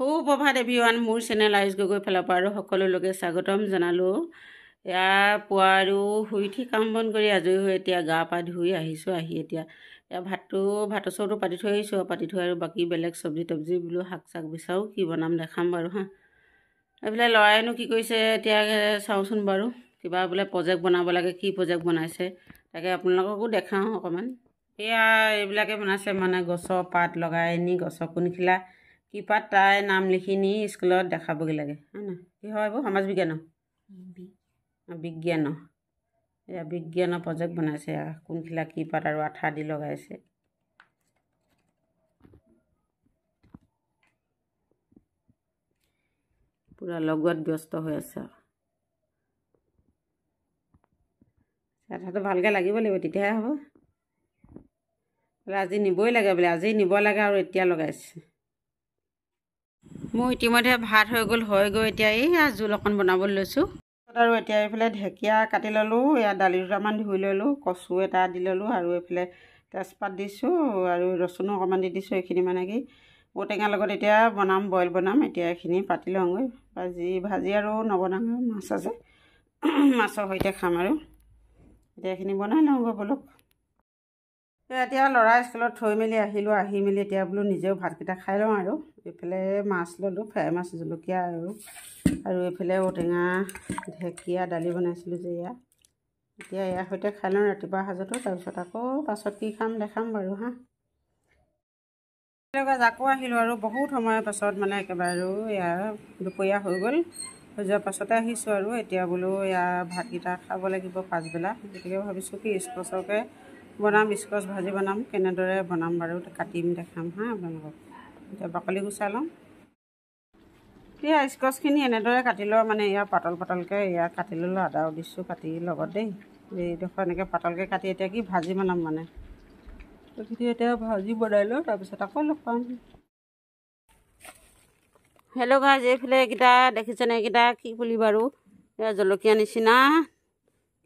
সুপ্ৰভাত everyone, মোৰ channel Ayush Gogoi ফালৰ পৰা আৰু সকলোলৈকে স্বাগতম জনালোঁ। ইয়াৰ পুৱা আৰু শুই উঠি কাম বন কৰি আজৰি হৈ এতিয়া গা পা ধুই আহিছোঁ। আহি এতিয়া ভাতৰ চৰুটো পাতি থৈ আহিছোঁ। পাতি থৈ আৰু বাকী বেলেগ চব্জি তব্জি বোলো শাক চাক বিচাৰোঁ, কি বনাম দেখাম বাৰু হা। এইফালে ল'ৰাইনো কি কৰিছে এতিয়া চাওঁচোন বাৰু। কিবা বোলে প্ৰজেক্ট বনাব লাগে, কি প্ৰজেক্ট বনাইছে তাকে আপোনালোককো দেখাওঁ অকণমান। এয়া এইবিলাকে বনাইছে, মানে গছৰ পাত লগাই নি গছৰ কোনখিলা কি পাত তাই নাম লিখি নি স্কুলত দেখাবগৈ লাগে, হয় না? কি হয় এইবোৰ সমাজ বিজ্ঞানৰ এয়া বিজ্ঞানৰ প্ৰজেক্ট বনাইছে। কোনখিলা কি পাত আৰু আঠা দি লগাইছে। পূৰা লগোৱাত ব্যস্ত হৈ আছে। আঠাটো ভালকৈ লাগিব লাগিব, তেতিয়াহে হ'ব। বোলে আজি নিবই লাগে, বোলে আজি নিব লাগে আৰু এতিয়া লগাইছে। মোৰ ইতিমধ্যে ভাত হৈ গৈ এতিয়া এইয়া জোল অকণ বনাবলৈ লৈছোঁ। আৰু এতিয়া এইফালে ঢেকীয়া কাটি ল'লোঁ, এয়া দালি দুটামান ধুই ল'লোঁ, কচু এটা দি ল'লোঁ আৰু এইফালে তেজপাত দিছোঁ আৰু ৰচুনো অকণমান দি দিছোঁ। এইখিনি মানে কি ঔটেঙাৰ লগত এতিয়া বইল বনাম। এতিয়া এইখিনি পাতি লওঁগৈ। ভাজি আৰু নবনাওঁ, মাছ আছে, মাছৰ সৈতে খাম আৰু। এতিয়া এইখিনি বনাই লওঁগৈ বলক। এতিয়া ল'ৰা স্কুলত থৈ মেলি আহিলোঁ। আহি মেলি এতিয়া বোলো নিজেও ভাতকেইটা খাই লওঁ আৰু। এইফালে মাছ ল'লোঁ, ফ্ৰাই মাছ, জলকীয়া আৰু এইফালে ঔটেঙা ঢেকীয়া দালি বনাইছিলোঁ যে এয়া। এতিয়া ইয়াৰ সৈতে খাই লওঁ ৰাতিপুৱা সাজতো, তাৰপিছত আকৌ পাছত কি খাম দেখাম বাৰু হা। আকৌ আহিলোঁ আৰু বহুত সময়ৰ পাছত, মানে একেবাৰে আৰু এয়া দুপৰীয়া হৈ গ'ল। হৈ যোৱাৰ পাছতে আহিছোঁ আৰু এতিয়া বোলো এয়া ভাতকেইটা খাব লাগিব পাছবেলা। গতিকে ভাবিছোঁ কি স্কচকে বনাম, স্কচ ভাজি বনাম। কেনেদৰে বনাম বাৰু কাটিম দেখাম হা আপোনালোকক। এতিয়া বাকলি গুচাই লওঁ। এয়া স্কচখিনি এনেদৰে কাটি লওঁ, মানে এয়া পাতল পাতলকৈ এয়া কাটি ল'লোঁ। আদাও দিছোঁ কাটি লগত দেই। এইডোখৰ এনেকৈ পাতলকৈ কাটি এতিয়া কি ভাজি বনাম, মানে এইখিনি এতিয়া ভাজি বনাই লওঁ, তাৰপিছত আকৌ লগ পাম। হেল্ল' গাইজ, এইফালে এইকেইটা দেখিছেনে? এইকেইটা কি পুলি বাৰু? এয়া জলকীয়া নিচিনা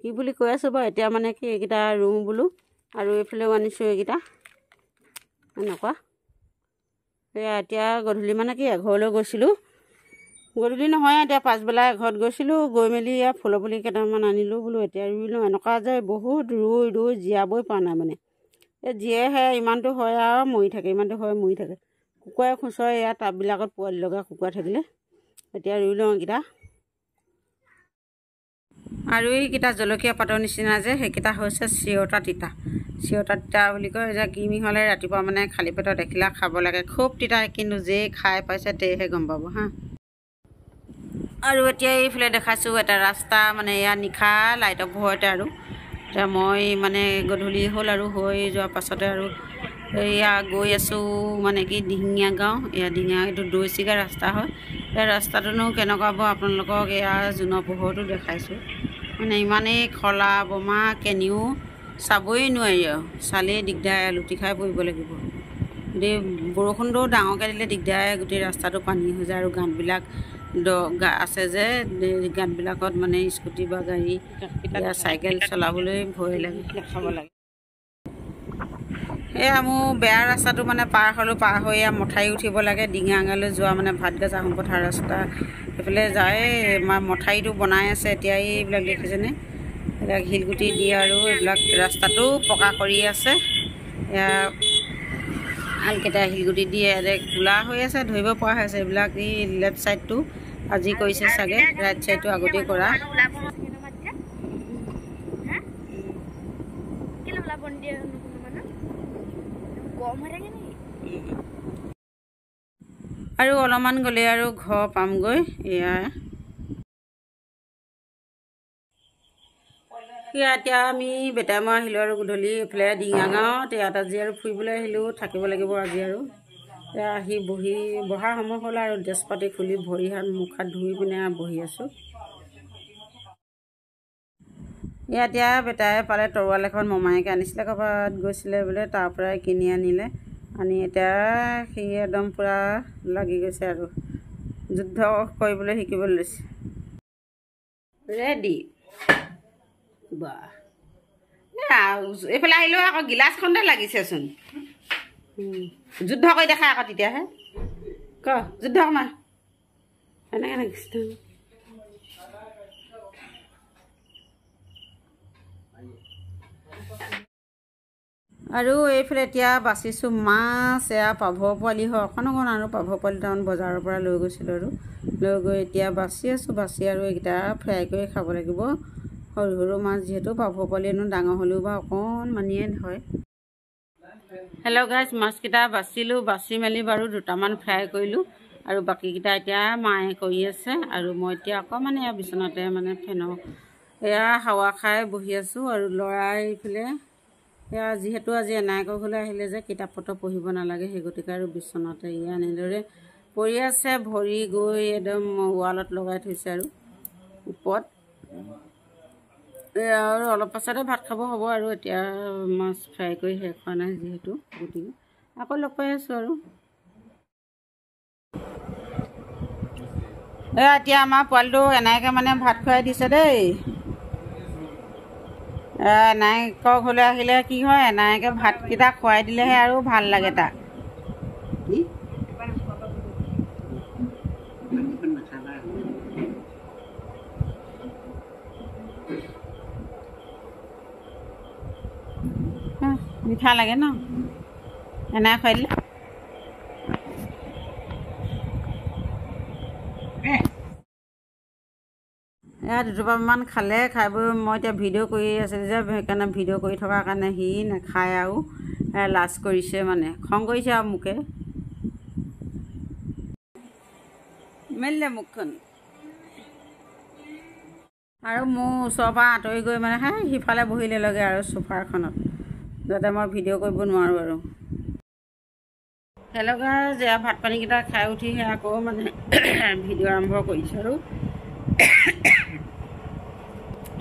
কি বুলি কৈ আছোঁ বাৰু। এতিয়া মানে কি এইকেইটা ৰুওঁ বোলো। আৰু এইফালেও আনিছোঁ এইকেইটা এনেকুৱা। এয়া এতিয়া গধূলি মানে কি এঘৰলৈ গৈছিলোঁ, গধূলি নহয় এতিয়া পাছবেলা এঘৰত গৈছিলোঁ। গৈ মেলি এয়া ফুলৰ পুলি কেইটামান আনিলোঁ বোলো এতিয়া ৰুই লওঁ। এনেকুৱা যে বহুত ৰুই জীয়াবই পৰা নাই, মানে এই জীয়েহে ইমানটো হয় আৰু মৰি থাকে, ইমানটো হয় মৰি থাকে। কুকুৰাই খুচৰে এয়া টাববিলাকত পোৱালি লগা কুকুৰা থাকিলে। এতিয়া ৰুই লওঁ এইকেইটা। আৰু এইকেইটা জলকীয়া পাতৰ নিচিনা যে সেইকেইটা হৈছে চিৰতা তিতা বুলি কয়। এতিয়া কি মিহলাই ৰাতিপুৱা মানে খালী পেটত দেখিলা খাব লাগে, খুব তিতা, কিন্তু যেই খাই পাইছে তেহে গম পাব হা। আৰু এতিয়া এইফালে দেখাইছোঁ এটা ৰাস্তা, মানে এয়া নিশা লাইটৰ পোহৰতে আৰু। এতিয়া মই মানে গধূলি হ'ল আৰু হৈ যোৱাৰ পাছতে আৰু এয়া গৈ আছোঁ, মানে কি দিহিঙীয়া গাঁও। এয়া এইটো দৈচিগা ৰাস্তা হয়। এই ৰাস্তাটোনো কেনেকুৱা হ'ব আপোনালোকক এয়া জোনৰ পোহৰটো দেখাইছোঁ। মানে ইমানেই খলা বমা, কেনিও চাবই নোৱাৰি আৰু, চালেই দিগদাৰ, লুটি খাই পৰিব লাগিব। গোটেই বৰষুণটো ডাঙৰকৈ দিলে দিগদাৰ, গোটেই ৰাস্তাটো পানী হৈ যায়। আৰু গাঁতবিলাক আছে যে, গাঁতবিলাকত মানে স্কুটি বা গাড়ী চাইকেল চলাবলৈ ভয় লাগে, দেখাব লাগে। এয়া মোৰ বেয়া ৰাস্তাটো মানে পাৰ হ'লোঁ, পাৰ হৈ এয়া মঠাৰি উঠিব লাগে। ডিঙাঙলৈ যোৱা মানে ভাতগাজ আহোম পথাৰ ৰাস্তা সেইফালে যায়। মঠাৰিটো বনাই আছে এতিয়া। এইবিলাক দেখিছেনে? এইবিলাক শিলগুটি দিয়ে আৰু এইবিলাক ৰাস্তাটো পকা কৰি আছে। এয়া আলকেইটা শিলগুটি দিয়ে কোলা হৈ আছে, ধৰিব পৰা হৈছে। এইবিলাক এই লেফ্ট ছাইডটো আজি কৰিছে চাগে, ৰাইট ছাইডটো আগতেই কৰা। আৰু অলপমান গ'লে আৰু ঘৰ পামগৈ। এয়া এতিয়া আমি বেটামৰা আহিলোঁ আৰু গধূলি এইফালে ডিঙা গাঁৱত ইয়াত আজি আৰু ফুৰিবলৈ আহিলোঁ, থাকিব লাগিব আজি আৰু। এয়া আহি বহাৰ সময় হ'ল আৰু ড্ৰেছ পাতি খুলি ভৰি হাত মুখ হাত ধুই পিনে বহি আছোঁ। এতিয়া বেটাই পালে তৰোৱাল এখন, মমায়েকে আনিছিলে, ক'ৰবাত গৈছিলে বোলে, তাৰ পৰাই কিনি আনিলে। আনি এতিয়া সি একদম পূৰা লাগি গৈছে আৰু যুদ্ধ কৰিবলৈ শিকিবলৈ লৈছে। ৰেডি বা এইফালে আহিলেও আকৌ গিলাচখনতে লাগিছেচোন। যুদ্ধ কৰি দেখা আকৌ তেতিয়াহে। ক যুদ্ধ আমাৰ এনেকৈ নাগিছে আৰু এইফালে এতিয়া বাচিছোঁ মাছ এয়া পাভৰ পোৱালি হয় অকণ অকণ আৰু পাভৰ পোৱালি টাউন বজাৰৰ পৰা লৈ গৈছিলোঁ আৰু লৈ গৈ এতিয়া বাচি আছোঁ বাচি আৰু এইকেইটা ফ্ৰাই কৰি খাব লাগিব সৰু সৰু মাছ যিহেতু পাভৰ পোৱালি এনেও ডাঙৰ হ'লেও বা অকণমানিয়ে হয় হেল্ল' গাইজ মাছকেইটা বাচিলোঁ বাচি মেলি বাৰু দুটামান ফ্ৰাই কৰিলোঁ আৰু বাকীকেইটা এতিয়া মায়ে কৰি আছে আৰু মই এতিয়া অকণমান এয়া বিচনাতে মানে ফেনৰ এয়া হাৱা খাই বহি আছোঁ আৰু ল'ৰাই এইফালে এয়া যিহেতু আজি এনায়েকৰ ঘৰলৈ আহিলে যে কিতাপ পত্ৰ পঢ়িব নালাগে সেই গতিকে আৰু বিচনাতে এয়া এনেদৰে পৰি আছে ভৰি গৈ একদম ৱালত লগাই থৈছে আৰু ওপৰত এয়া আৰু অলপ পাছতে ভাত খাব হ'ব আৰু এতিয়া মাছ ফ্ৰাই কৰি শেষ হোৱা নাই যিহেতু গতিকে আকৌ লগ পাই আছোঁ আৰু এয়া এতিয়া আমাৰ পোৱালিটো এনায়েকে মানে ভাত খুৱাই দিছে দেই এনায়েকৰ ঘৰলৈ আহিলে কি হয় এনায়েকে ভাতকেইটা খুৱাই দিলেহে আৰু ভাল লাগে তাক মিঠা লাগে ন এনায়ে খুৱাই দিলে এয়া দুটোপামান খালে খাই বৈ মই এতিয়া ভিডিঅ' কৰি আছিলোঁ যে সেইকাৰণে ভিডিঅ' কৰি থকাৰ কাৰণে সি নাখায় আৰু লাজ কৰিছে মানে খং কৰিছে আৰু মোকে মেলিলে মুখখন আৰু মোৰ ওচৰৰ পৰা আঁতৰি গৈ মানে সিফালে বহিলে লগে আৰু চোফাৰখনত যাতে মই ভিডিঅ' কৰিব নোৱাৰোঁ আৰু সেনেকুৱা যে ভাত পানীকেইটা খাই উঠিহে আকৌ মানে ভিডিঅ' আৰম্ভ কৰিছোঁ আৰু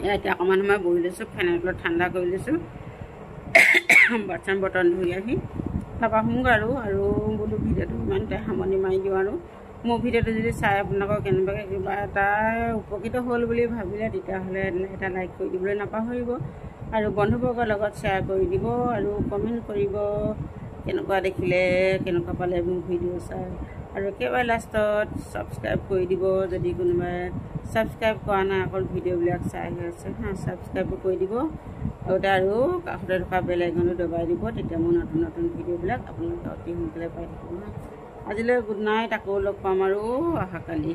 এতিয়া অকণমান সময় বহি লৈছোঁ ফেনৰ তলত ঠাণ্ডা কৰি লৈছোঁ বাচন বৰ্তন ধুই আহি তাৰপৰা শুওঁগৈ আৰু বোলো ভিডিঅ'টো ইমানতে সামৰণি মাৰি দিওঁ আৰু মোৰ ভিডিঅ'টো যদি চাই আপোনালোকৰ কেনেবাকৈ কিবা এটা উপকৃত হ'ল বুলি ভাবিলে তেতিয়াহ'লে এটা লাইক কৰি দিবলৈ নাপাহৰিব আৰু বন্ধুবৰ্গৰ লগত শ্বেয়াৰ কৰি দিব আৰু কমেণ্ট কৰিব কেনেকুৱা দেখিলে কেনেকুৱা পালে মোৰ ভিডিঅ' চাই আৰু একেবাৰে লাষ্টত ছাবস্ক্ৰাইব কৰি দিব যদি কোনোবাই ছাবস্ক্ৰাইব কৰা নাই অকল ভিডিঅ'বিলাক চাই হৈ আছে ছাবস্ক্ৰাইবো কৰি দিব আৰু কাষতে থকা বেল আইকনটো দবাই দিব তেতিয়া মোৰ নতুন নতুন ভিডিঅ'বিলাক আপোনালোকে অতি সোনকালে পাই থাকিব আজিলৈ গুড নাইট আকৌ লগ পাম আৰু অহাকালি